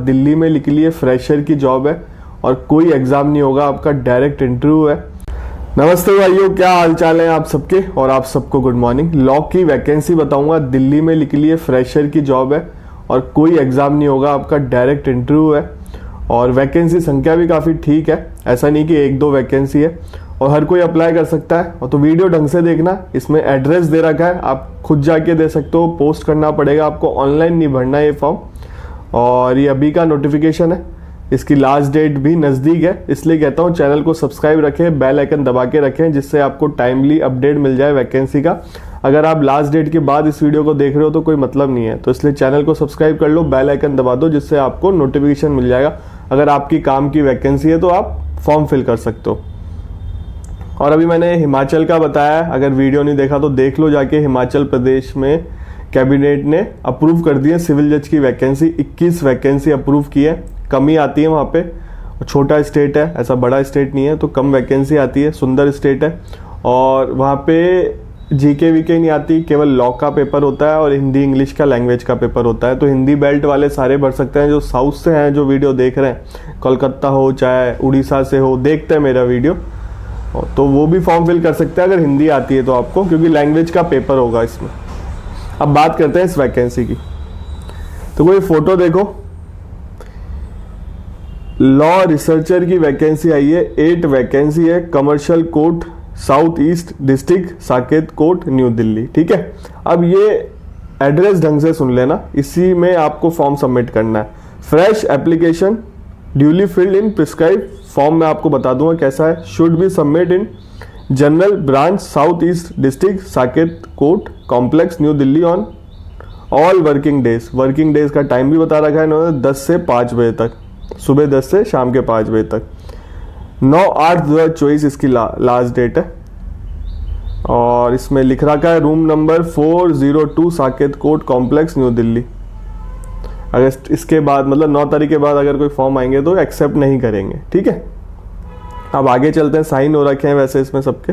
दिल्ली में निकली है, फ्रेशर की जॉब है और कोई एग्ज़ाम नहीं होगा, आपका डायरेक्ट इंटरव्यू है। नमस्ते भाइयों, क्या हाल चाल है आप सबके और आप सबको गुड मॉर्निंग। लॉ की वैकेंसी बताऊंगा, दिल्ली में निकली है, फ्रेशर की जॉब है और कोई एग्ज़ाम नहीं होगा, आपका डायरेक्ट इंटरव्यू है और वैकेंसी संख्या भी काफ़ी ठीक है, ऐसा नहीं कि एक दो वैकेंसी है और हर कोई अप्लाई कर सकता है। और तो वीडियो ढंग से देखना, इसमें एड्रेस दे रखा है, आप खुद जाके दे सकते हो, पोस्ट करना पड़ेगा आपको, ऑनलाइन नहीं भरना ये फॉर्म। और ये अभी का नोटिफिकेशन है, इसकी लास्ट डेट भी नज़दीक है, इसलिए कहता हूँ चैनल को सब्सक्राइब रखें, बेल आइकन दबा के रखें जिससे आपको टाइमली अपडेट मिल जाए वैकेंसी का। अगर आप लास्ट डेट के बाद इस वीडियो को देख रहे हो तो कोई मतलब नहीं है, तो इसलिए चैनल को सब्सक्राइब कर लो, बेल आइकन दबा दो जिससे आपको नोटिफिकेशन मिल जाएगा। अगर आपकी काम की वैकेंसी है तो आप फॉर्म फिल कर सकते हो। और अभी मैंने हिमाचल का बताया, अगर वीडियो नहीं देखा तो देख लो जाके। हिमाचल प्रदेश में कैबिनेट ने अप्रूव कर दी है सिविल जज की वैकेंसी, 21 वैकेंसी अप्रूव की है। कमी आती है वहाँ पे, छोटा स्टेट है, ऐसा बड़ा स्टेट नहीं है, तो कम वैकेंसी आती है, सुंदर स्टेट है। और वहाँ पे जीके वीके नहीं आती, केवल लॉ का पेपर होता है और हिंदी इंग्लिश का लैंग्वेज का पेपर होता है। तो हिंदी बेल्ट वाले सारे भर सकते हैं, जो साउथ से हैं जो वीडियो देख रहे हैं, कोलकाता हो चाहे उड़ीसा से हो, देखते हैं मेरा वीडियो, तो वो भी फॉर्म फिल कर सकते हैं अगर हिंदी आती है तो आपको, क्योंकि लैंग्वेज का पेपर होगा इसमें। अब बात करते हैं इस वैकेंसी की, तो कोई फोटो देखो, लॉ रिसर्चर की वैकेंसी आई है, 8 वैकेंसी है, commercial court south east district, Saket court, new Delhi. ठीक है, अब ये एड्रेस ढंग से सुन लेना, इसी में आपको फॉर्म सबमिट करना है। Fresh application duly filled in prescribe form में आपको बता दूंगा कैसा है। Should be submit in general branch south east district, Saket court complex, new Delhi on all working days. Working days का टाइम भी बता रखा है इन्होंने, 10 से 5 बजे तक, सुबह 10 से शाम के 5 बजे तक। 9/8/2024 इसकी लास्ट डेट है। और इसमें लिख रखा है room number 402 Saket court complex, new Delhi. अगर इसके बाद मतलब 9 तारीख के बाद अगर कोई फॉर्म आएंगे तो एक्सेप्ट नहीं करेंगे। ठीक है, अब आगे चलते हैं। साइन हो रखे हैं वैसे इसमें सबके।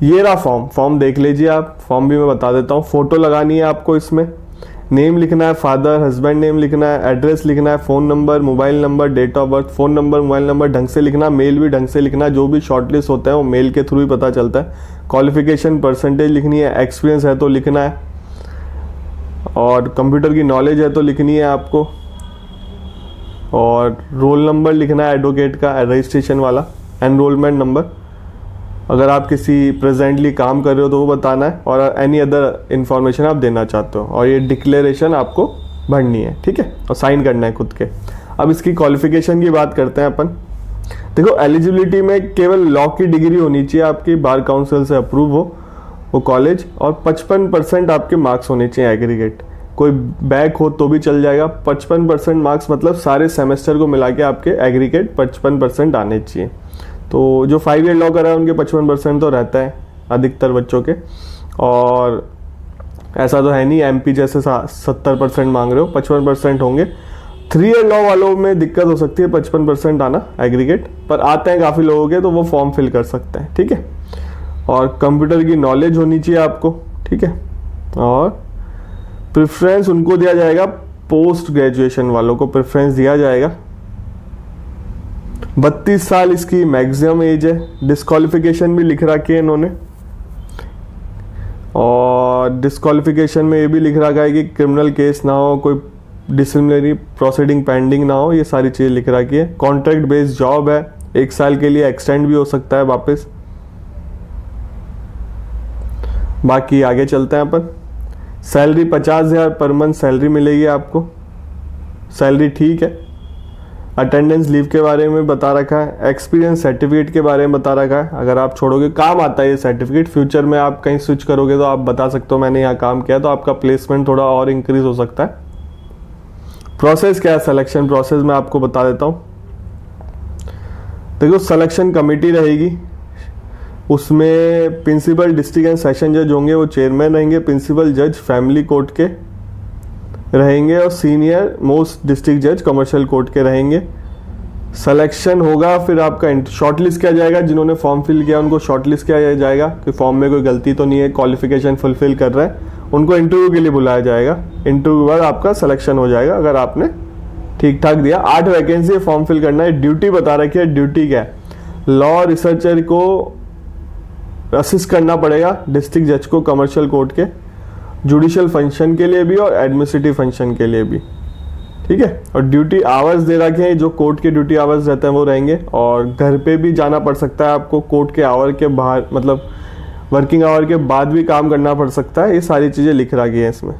ये रहा फॉर्म देख लीजिए आप। फॉर्म भी मैं बता देता हूँ। फोटो लगानी है आपको, इसमें नेम लिखना है, फादर हस्बैंड नेम लिखना है, एड्रेस लिखना है, phone number, mobile number, date of birth, phone number, mobile number ढंग से लिखना, मेल भी ढंग से लिखना। जो भी शॉर्टलिस्ट होता है वो मेल के थ्रू ही पता चलता है। क्वालिफिकेशन परसेंटेज लिखनी है, एक्सपीरियंस है तो लिखना है, और कंप्यूटर की नॉलेज है तो लिखनी है आपको, और रोल नंबर लिखना है एडवोकेट का, रजिस्ट्रेशन वाला, एनरोलमेंट नंबर, अगर आप किसी प्रेजेंटली काम कर रहे हो तो वो बताना है, और एनी अदर इंफॉर्मेशन आप देना चाहते हो, और ये डिक्लेरेशन आपको भरनी है। ठीक है, और साइन करना है खुद के। अब इसकी क्वालिफिकेशन की बात करते हैं अपन। देखो, एलिजिबिलिटी में केवल लॉ की डिग्री होनी चाहिए आपकी, बार काउंसिल से अप्रूव हो वो कॉलेज, और 55% आपके मार्क्स होने चाहिए एग्रीगेट। कोई बैक हो तो भी चल जाएगा। 55% मार्क्स मतलब सारे सेमेस्टर को मिला के आपके एग्रीगेट 55% आने चाहिए। तो जो 5 ईयर लॉ कर रहा है उनके 55% तो रहता है अधिकतर बच्चों के, और ऐसा तो है नहीं एमपी जैसे 70% मांग रहे हो, 55% होंगे। 3 ईयर लॉ वालों में दिक्कत हो सकती है 55% आना एग्रीगेट, पर आते हैं काफ़ी लोगों के, तो वो फॉर्म फिल कर सकते हैं। ठीक है, और कंप्यूटर की नॉलेज होनी चाहिए आपको। ठीक है, और प्रेफरेंस उनको दिया जाएगा, पोस्ट ग्रेजुएशन वालों को प्रेफरेंस दिया जाएगा। 32 साल इसकी मैक्सिमम एज है। डिस्क्वालिफिकेशन भी लिख रखी है इन्होंने, और डिस्क्वालिफिकेशन में ये भी लिख रखा है कि क्रिमिनल केस ना हो, कोई डिसिप्लिनरी प्रोसीडिंग पेंडिंग ना हो, ये सारी चीज़ें लिख रखी है। कॉन्ट्रैक्ट बेस्ड जॉब है, 1 साल के लिए, एक्सटेंड भी हो सकता है वापस। बाकी आगे चलते हैं अपन। सैलरी 50,000 पर मंथ सैलरी मिलेगी आपको, सैलरी ठीक है। अटेंडेंस लीव के बारे में बता रखा है। एक्सपीरियंस सर्टिफिकेट के बारे में बता रखा है, अगर आप छोड़ोगे काम आता है ये सर्टिफिकेट, फ्यूचर में आप कहीं स्विच करोगे तो आप बता सकते हो मैंने यहाँ काम किया, तो आपका प्लेसमेंट थोड़ा और इंक्रीज हो सकता है। प्रोसेस क्या है, सिलेक्शन प्रोसेस मैं आपको बता देता हूँ। देखो, सिलेक्शन कमेटी रहेगी, उसमें प्रिंसिपल डिस्ट्रिक्ट एंड सेशन जज होंगे, वो चेयरमैन रहेंगे। प्रिंसिपल जज फैमिली कोर्ट के रहेंगे, और सीनियर मोस्ट डिस्ट्रिक्ट जज कमर्शियल कोर्ट के रहेंगे। सिलेक्शन होगा, फिर आपका शॉर्टलिस्ट किया जाएगा। जिन्होंने फॉर्म फिल किया उनको शॉर्टलिस्ट किया जाएगा कि फॉर्म में कोई गलती तो नहीं है, क्वालिफिकेशन फुलफिल कर रहे हैं, उनको इंटरव्यू के लिए बुलाया जाएगा। इंटरव्यू के बाद आपका सिलेक्शन हो जाएगा अगर आपने ठीक ठाक दिया। 8 वैकेंसी फॉर्म फिल करना है। ड्यूटी बता रखी है, ड्यूटी क्या है, लॉ रिसर्चर को असिस्ट करना पड़ेगा डिस्ट्रिक्ट जज को कमर्शियल कोर्ट के, जुडिशियल फंक्शन के लिए भी और एडमिनिस्ट्रेटिव फंक्शन के लिए भी, ठीक है। और ड्यूटी आवर्स दे रखे हैं, जो कोर्ट के ड्यूटी आवर्स रहते हैं वो रहेंगे, और घर पे भी जाना पड़ सकता है आपको, कोर्ट के आवर के बाहर मतलब वर्किंग आवर के बाद भी काम करना पड़ सकता है। ये सारी चीज़ें लिख रखी हैं इसमें।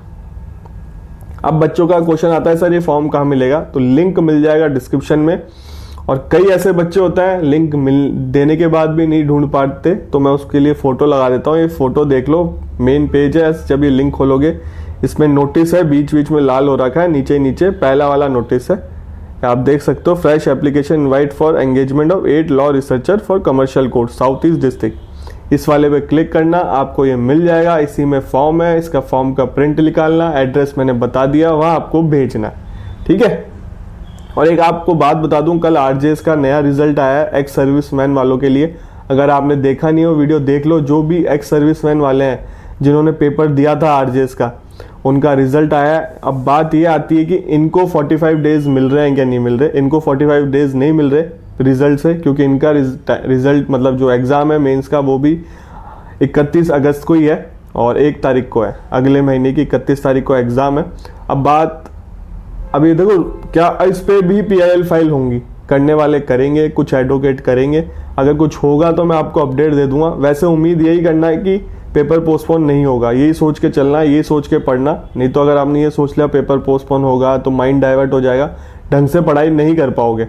अब बच्चों का क्वेश्चन आता है सर ये फॉर्म कहाँ मिलेगा, तो लिंक मिल जाएगा डिस्क्रिप्शन में। और कई ऐसे बच्चे होते हैं लिंक मिल देने के बाद भी नहीं ढूंढ पाते, तो मैं उसके लिए फ़ोटो लगा देता हूँ। ये फ़ोटो देख लो, मेन पेज है। जब ये लिंक खोलोगे इसमें नोटिस है, बीच बीच में लाल हो रखा है, नीचे नीचे पहला वाला नोटिस है, आप देख सकते हो। Fresh application invite for engagement of 8 law researcher for commercial court south east district. इस वाले पे क्लिक करना, आपको ये मिल जाएगा। इसी में फॉर्म है, इसका फॉर्म का प्रिंट निकालना, एड्रेस मैंने बता दिया, वहाँ आपको भेजना है, ठीक है। और एक आपको बात बता दूं, कल आरजेएस का नया रिजल्ट आया है एक्स सर्विसमैन वालों के लिए। अगर आपने देखा नहीं हो वीडियो देख लो। जो भी एक्स सर्विसमैन वाले हैं जिन्होंने पेपर दिया था आरजेएस का, उनका रिजल्ट आया है। अब बात ये आती है कि इनको 45 डेज मिल रहे हैं क्या नहीं मिल रहे। इनको 45 डेज नहीं मिल रहे रिजल्ट से, क्योंकि इनका रिजल्ट मतलब जो एग्ज़ाम है मेंस का वो भी 31 अगस्त को ही है और 1 तारीख को है, अगले महीने की 31 तारीख को एग्ज़ाम है। अब बात अभी देखो, क्या इस पे भी PIL फाइल होंगी, करने वाले करेंगे, कुछ एडवोकेट करेंगे। अगर कुछ होगा तो मैं आपको अपडेट दे दूंगा। वैसे उम्मीद यही करना है कि पेपर पोस्टपोन नहीं होगा, यही सोच के चलना है, यही सोच के पढ़ना। नहीं तो अगर आपने ये सोच लिया पेपर पोस्टपोन होगा तो माइंड डाइवर्ट हो जाएगा, ढंग से पढ़ाई नहीं कर पाओगे।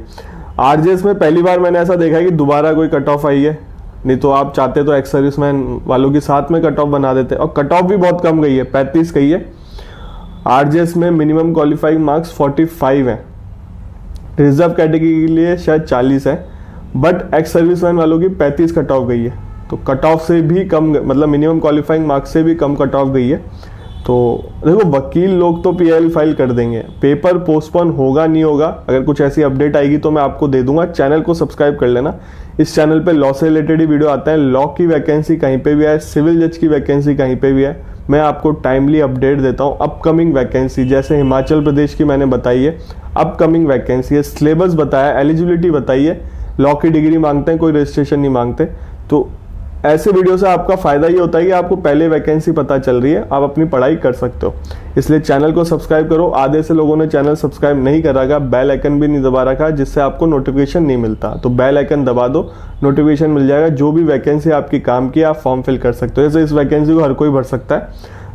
आरजेएस में पहली बार मैंने ऐसा देखा है कि दोबारा कोई कट ऑफ आई है, नहीं तो आप चाहते तो एक्स सर्विसमैन वालों के साथ में कट ऑफ बना देते। और कट ऑफ भी बहुत कम गई है, 35 गई है। आरजेएस में मिनिमम क्वालिफाइंग मार्क्स 45 है, रिजर्व कैटेगरी के लिए शायद 40 है, बट एक्स सर्विसमैन वालों की 35 कट ऑफ गई है। तो कट ऑफ से भी कम, मतलब मिनिमम क्वालिफाइंग मार्क्स से भी कम कट ऑफ गई है। तो देखो वकील लोग तो PIL फाइल कर देंगे, पेपर पोस्टपोन होगा नहीं होगा, अगर कुछ ऐसी अपडेट आएगी तो मैं आपको दे दूंगा। चैनल को सब्सक्राइब कर लेना। इस चैनल पे लॉ से रिलेटेड ही वीडियो आते हैं। लॉ की वैकेंसी कहीं पे भी है, सिविल जज की वैकेंसी कहीं पे भी है, मैं आपको टाइमली अपडेट देता हूँ। अपकमिंग वैकेंसी जैसे हिमाचल प्रदेश की मैंने बताई है, अपकमिंग वैकेंसी है, सिलेबस बताया, एलिजिबिलिटी बताई है। लॉ की डिग्री मांगते हैं, कोई रजिस्ट्रेशन नहीं मांगते। तो ऐसे वीडियो से आपका फायदा ये होता है कि आपको पहले वैकेंसी पता चल रही है, आप अपनी पढ़ाई कर सकते हो। इसलिए चैनल को सब्सक्राइब करो। आधे से लोगों ने चैनल सब्सक्राइब नहीं कर रखा, बेल आइकन भी नहीं दबा रखा, जिससे आपको नोटिफिकेशन नहीं मिलता। तो बेल आइकन दबा दो, नोटिफिकेशन मिल जाएगा। जो भी वैकेंसी आपकी काम की आप फॉर्म फिल कर सकते हो। जैसे इस वैकेंसी को हर कोई भर सकता है,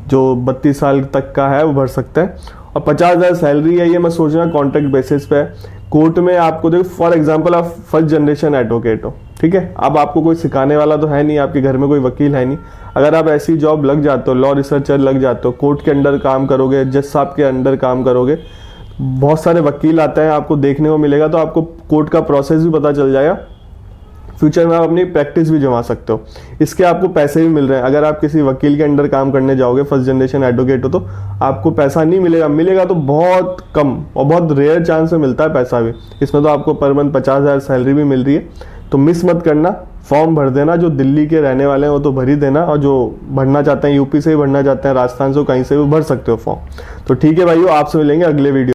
जो 32 साल तक का है वो भर सकता है। और 50,000 सैलरी है, ये मैं सोच रहा हूँ कॉन्ट्रैक्ट बेसिस पे। कोर्ट में आपको देखो, फॉर एग्जाम्पल आप फर्स्ट जनरेशन एडवोकेट हो, ठीक है, अब आपको कोई सिखाने वाला तो है नहीं, आपके घर में कोई वकील है नहीं। अगर आप ऐसी जॉब लग जाते हो, लॉ रिसर्चर लग जाते हो, कोर्ट के अंडर काम करोगे, जज साहब के अंडर काम करोगे, बहुत सारे वकील आते हैं, आपको देखने को मिलेगा, तो आपको कोर्ट का प्रोसेस भी पता चल जाएगा। फ्यूचर में आप अपनी प्रैक्टिस भी जमा सकते हो, इसके आपको पैसे भी मिल रहे हैं। अगर आप किसी वकील के अंडर काम करने जाओगे, फर्स्ट जनरेशन एडवोकेट हो, तो आपको पैसा नहीं मिलेगा, मिलेगा तो बहुत कम और बहुत रेयर चांस से मिलता है पैसा भी। इसमें तो आपको पर मंथ 50,000 सैलरी भी मिल रही है। तो मिस मत करना, फॉर्म भर देना। जो दिल्ली के रहने वाले हैं वो तो भर ही देना, और जो भरना चाहते हैं यूपी से ही भरना चाहते हैं, राजस्थान से, कहीं से भी भर सकते हो फॉर्म। तो ठीक है भाइयों, आपसे मिलेंगे अगले वीडियो।